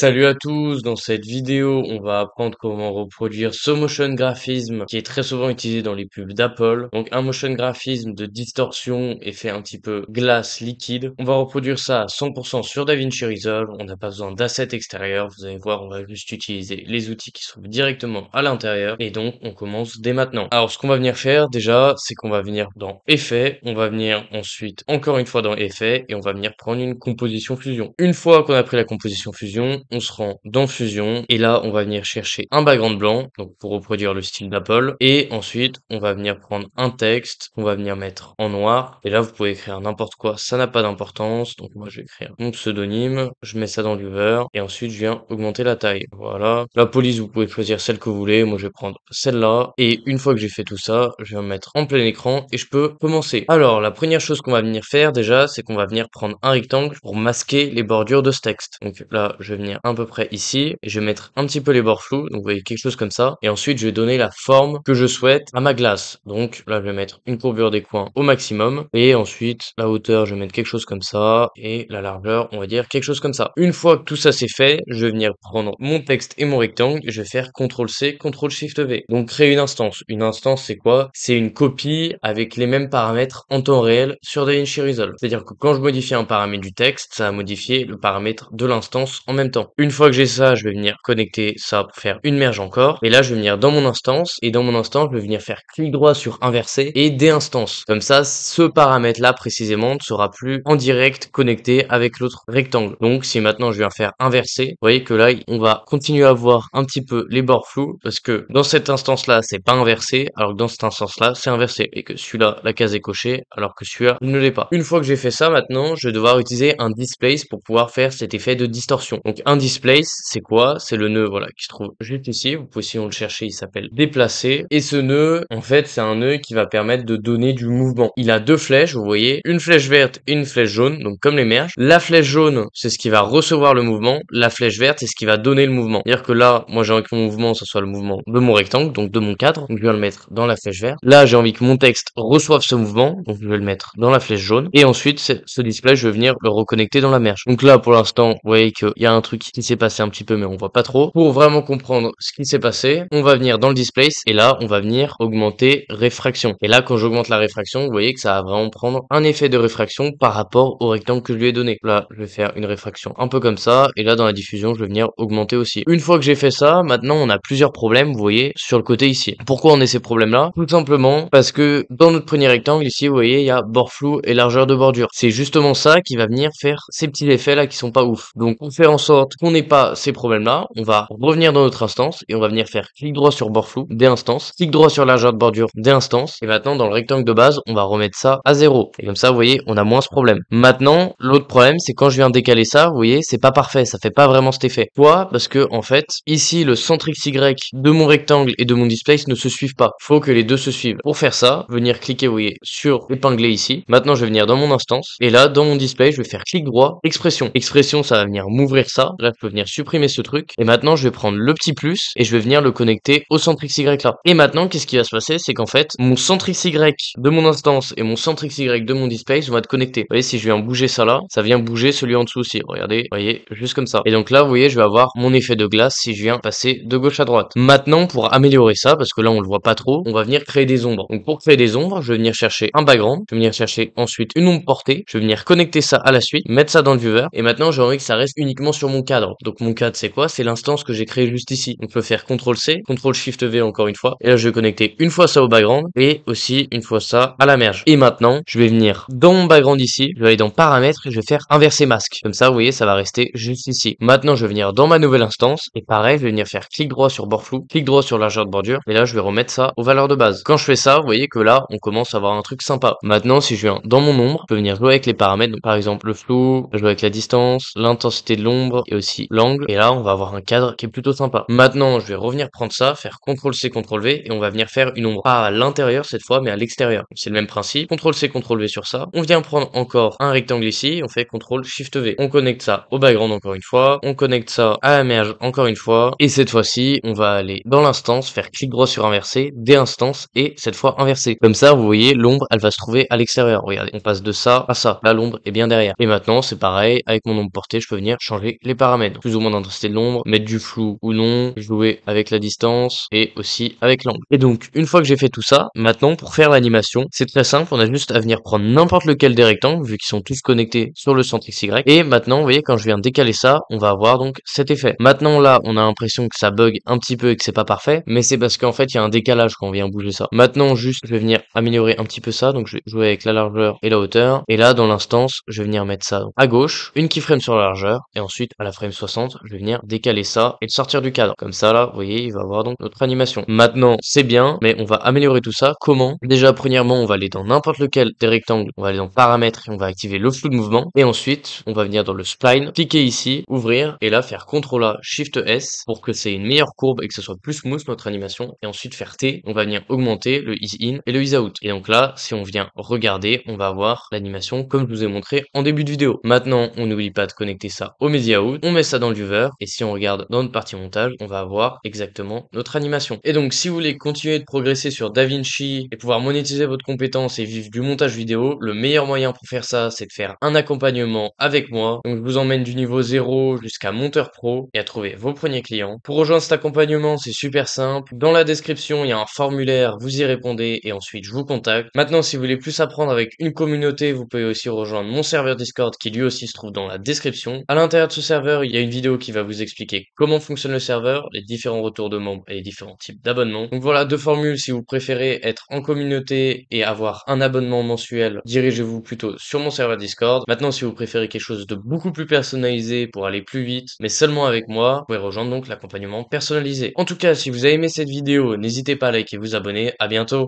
Salut à tous, dans cette vidéo, on va apprendre comment reproduire ce motion graphisme qui est très souvent utilisé dans les pubs d'Apple. Donc un motion graphisme de distorsion, effet un petit peu glace liquide. On va reproduire ça à 100% sur DaVinci Resolve, on n'a pas besoin d'assets extérieurs, vous allez voir, on va juste utiliser les outils qui se trouvent directement à l'intérieur. Et donc on commence dès maintenant. Alors ce qu'on va venir faire déjà, c'est qu'on va venir dans Effets, on va venir ensuite encore une fois dans Effets et on va venir prendre une composition fusion. Une fois qu'on a pris la composition fusion, on se rend dans Fusion et là on va venir chercher un background blanc donc pour reproduire le style d'Apple et ensuite on va venir prendre un texte qu'on va venir mettre en noir et là vous pouvez écrire n'importe quoi, ça n'a pas d'importance, donc moi je vais écrire mon pseudonyme, je mets ça dans l'Uver et ensuite je viens augmenter la taille. Voilà, la police vous pouvez choisir celle que vous voulez, moi je vais prendre celle-là et une fois que j'ai fait tout ça, je viens me mettre en plein écran et je peux commencer. Alors la première chose qu'on va venir faire déjà, c'est qu'on va venir prendre un rectangle pour masquer les bordures de ce texte. Donc là je vais venir à peu près ici et je vais mettre un petit peu les bords flous, donc vous voyez quelque chose comme ça, et ensuite je vais donner la forme que je souhaite à ma glace. Donc là je vais mettre une courbure des coins au maximum et ensuite la hauteur je vais mettre quelque chose comme ça et la largeur on va dire quelque chose comme ça. Une fois que tout ça c'est fait, je vais venir prendre mon texte et mon rectangle et je vais faire CTRL-C, CTRL-SHIFT-V. Donc créer une instance. Une instance c'est quoi? C'est une copie avec les mêmes paramètres en temps réel sur DaVinci Resolve. C'est-à-dire que quand je modifie un paramètre du texte, ça va modifier le paramètre de l'instance en même temps. Une fois que j'ai ça, je vais venir connecter ça pour faire une merge encore. Et là, je vais venir dans mon instance. Et dans mon instance, je vais venir faire clic droit sur inverser et déinstance. Comme ça, ce paramètre-là précisément ne sera plus en direct connecté avec l'autre rectangle. Donc, si maintenant je viens faire inverser, vous voyez que là, on va continuer à voir un petit peu les bords flous parce que dans cette instance-là, c'est pas inversé, alors que dans cette instance-là, c'est inversé. Et que celui-là, la case est cochée, alors que celui-là, il ne l'est pas. Une fois que j'ai fait ça, maintenant, je vais devoir utiliser un displace pour pouvoir faire cet effet de distorsion. Donc, un displace, c'est quoi? C'est le nœud, voilà, qui se trouve juste ici. Vous pouvez, si on le chercher, il s'appelle déplacer. Et ce nœud, en fait, c'est un nœud qui va permettre de donner du mouvement. Il a deux flèches, vous voyez, une flèche verte et une flèche jaune, donc comme les merges. La flèche jaune, c'est ce qui va recevoir le mouvement. La flèche verte, c'est ce qui va donner le mouvement. C'est-à-dire que là, moi, j'ai envie que mon mouvement, ce soit le mouvement de mon rectangle, donc de mon cadre. Donc, je vais le mettre dans la flèche verte. Là, j'ai envie que mon texte reçoive ce mouvement, donc je vais le mettre dans la flèche jaune. Et ensuite, ce display, je vais venir le reconnecter dans la merge. Donc là, pour l'instant, vous voyez qu'il y a un truc qui s'est passé un petit peu, mais on voit pas trop. Pour vraiment comprendre ce qui s'est passé, on va venir dans le displace et là, on va venir augmenter réfraction. Et là, quand j'augmente la réfraction, vous voyez que ça va vraiment prendre un effet de réfraction par rapport au rectangle que je lui ai donné. Là, je vais faire une réfraction un peu comme ça. Et là, dans la diffusion, je vais venir augmenter aussi. Une fois que j'ai fait ça, maintenant, on a plusieurs problèmes, vous voyez, sur le côté ici. Pourquoi on a ces problèmes-là? Tout simplement parce que dans notre premier rectangle, ici, vous voyez, il y a bord flou et largeur de bordure. C'est justement ça qui va venir faire ces petits effets là qui sont pas ouf. Donc pour faire en sorte qu'on n'ait pas ces problèmes là, on va revenir dans notre instance et on va venir faire clic droit sur bord flou, des instances, clic droit sur largeur de bordure, des instances, et maintenant dans le rectangle de base, on va remettre ça à 0. Et comme ça, vous voyez, on a moins ce problème. Maintenant, l'autre problème, c'est quand je viens décaler ça, vous voyez, c'est pas parfait, ça fait pas vraiment cet effet. Pourquoi? Parce que en fait, ici, le centre XY de mon rectangle et de mon displace ne se suivent pas. Faut que les deux se suivent. Pour faire ça, venir cliquer, vous voyez, sur épingler ici. Maintenant, je vais venir dans mon instance et là, dans mon display, je vais faire clic droit, expression. Expression, ça va venir m'ouvrir ça. Là, je peux venir supprimer ce truc. Et maintenant, je vais prendre le petit plus et je vais venir le connecter au centre XY là. Et maintenant, qu'est-ce qui va se passer? C'est qu'en fait, mon centre XY de mon instance et mon centre XY de mon display vont être connectés. Vous voyez, si je viens bouger ça là, ça vient bouger celui en dessous aussi. Regardez, vous voyez, juste comme ça. Et donc là, vous voyez, je vais avoir mon effet de glace si je viens passer de gauche à droite. Maintenant, pour améliorer ça, parce que là, on le voit pas trop, on va venir créer des ombres. Donc pour créer des ombres, je vais venir chercher un background, je vais venir chercher ensuite une ombre portée, je vais venir connecter ça à la suite, mettre ça dans le viewer, et maintenant j'ai envie que ça reste uniquement sur mon cadre. Donc mon cadre c'est quoi? C'est l'instance que j'ai créée juste ici. On peut faire CTRL-C, CTRL-SHIFT-V encore une fois, et là je vais connecter une fois ça au background, et aussi une fois ça à la merge. Et maintenant, je vais venir dans mon background ici, je vais aller dans paramètres, et je vais faire inverser masque. Comme ça, vous voyez, ça va rester juste ici. Maintenant, je vais venir dans ma nouvelle instance, et pareil, je vais venir faire clic droit sur bord flou, clic droit sur largeur de bordure, et là je vais remettre ça aux valeurs de base. Quand je fais ça, vous voyez que là, on commence à avoir un truc sympa. Maintenant, si je viens dans mon ombre, je peux venir jouer avec les paramètres, donc par exemple le flou, jouer avec la distance, l'intensité de l'ombre et aussi l'angle. Et là, on va avoir un cadre qui est plutôt sympa. Maintenant, je vais revenir prendre ça, faire CTRL-C, CTRL-V et on va venir faire une ombre. Pas à l'intérieur cette fois, mais à l'extérieur. C'est le même principe. CTRL-C, CTRL-V sur ça. On vient prendre encore un rectangle ici, on fait CTRL-SHIFT-V. On connecte ça au background encore une fois. On connecte ça à la merge encore une fois. Et cette fois-ci, on va aller dans l'instance, faire clic droit sur inverser, des instances et cette fois inverser. Comme ça, vous voyez, l'ombre, elle va se trouver à l'extérieur. Regardez, on passe de ça à ça. Là, l'ombre est bien derrière. Et maintenant, c'est pareil, avec mon ombre portée, je peux venir changer les paramètres. paramètres, plus ou moins d'intensité de l'ombre, mettre du flou ou non, jouer avec la distance et aussi avec l'angle. Et donc, une fois que j'ai fait tout ça, maintenant pour faire l'animation, c'est très simple, on a juste à venir prendre n'importe lequel des rectangles, vu qu'ils sont tous connectés sur le centre XY. Et maintenant, vous voyez, quand je viens décaler ça, on va avoir donc cet effet. Maintenant là, on a l'impression que ça bug un petit peu et que c'est pas parfait, mais c'est parce qu'en fait, il y a un décalage quand on vient bouger ça. Maintenant, juste, je vais venir améliorer un petit peu ça, donc je vais jouer avec la largeur et la hauteur. Et là, dans l'instance, je vais venir mettre ça à gauche, une keyframe sur la largeur, et ensuite, à la frame 60, je vais venir décaler ça et le sortir du cadre. Comme ça, là, vous voyez, il va avoir donc notre animation. Maintenant, c'est bien, mais on va améliorer tout ça. Comment? Déjà, premièrement, on va aller dans n'importe lequel des rectangles, on va aller dans paramètres et on va activer le flou de mouvement. Et ensuite, on va venir dans le spline, cliquer ici, ouvrir, et là, faire CTRL A, SHIFT S pour que c'est une meilleure courbe et que ce soit plus smooth notre animation. Et ensuite, faire T, on va venir augmenter le ease in et le ease out. Et donc là, si on vient regarder, on va avoir l'animation comme je vous ai montré en début de vidéo. Maintenant, on n'oublie pas de connecter ça au media out, on met ça dans le viewer, et si on regarde dans notre partie montage, on va avoir exactement notre animation. Et donc, si vous voulez continuer de progresser sur DaVinci et pouvoir monétiser votre compétence et vivre du montage vidéo, le meilleur moyen pour faire ça, c'est de faire un accompagnement avec moi. Donc, je vous emmène du niveau 0 jusqu'à monteur pro et à trouver vos premiers clients. Pour rejoindre cet accompagnement, c'est super simple. Dans la description, il y a un formulaire, vous y répondez et ensuite je vous contacte. Maintenant, si vous voulez plus apprendre avec une communauté, vous pouvez aussi rejoindre mon serveur Discord qui lui aussi se trouve dans la description. À l'intérieur de ce serveur, il y a une vidéo qui va vous expliquer comment fonctionne le serveur, les différents retours de membres et les différents types d'abonnements. Donc voilà, deux formules. Si vous préférez être en communauté et avoir un abonnement mensuel, dirigez-vous plutôt sur mon serveur Discord. Maintenant, si vous préférez quelque chose de beaucoup plus personnalisé pour aller plus vite, mais seulement avec moi, vous pouvez rejoindre donc l'accompagnement personnalisé. En tout cas, si vous avez aimé cette vidéo, n'hésitez pas à liker et vous abonner. À bientôt!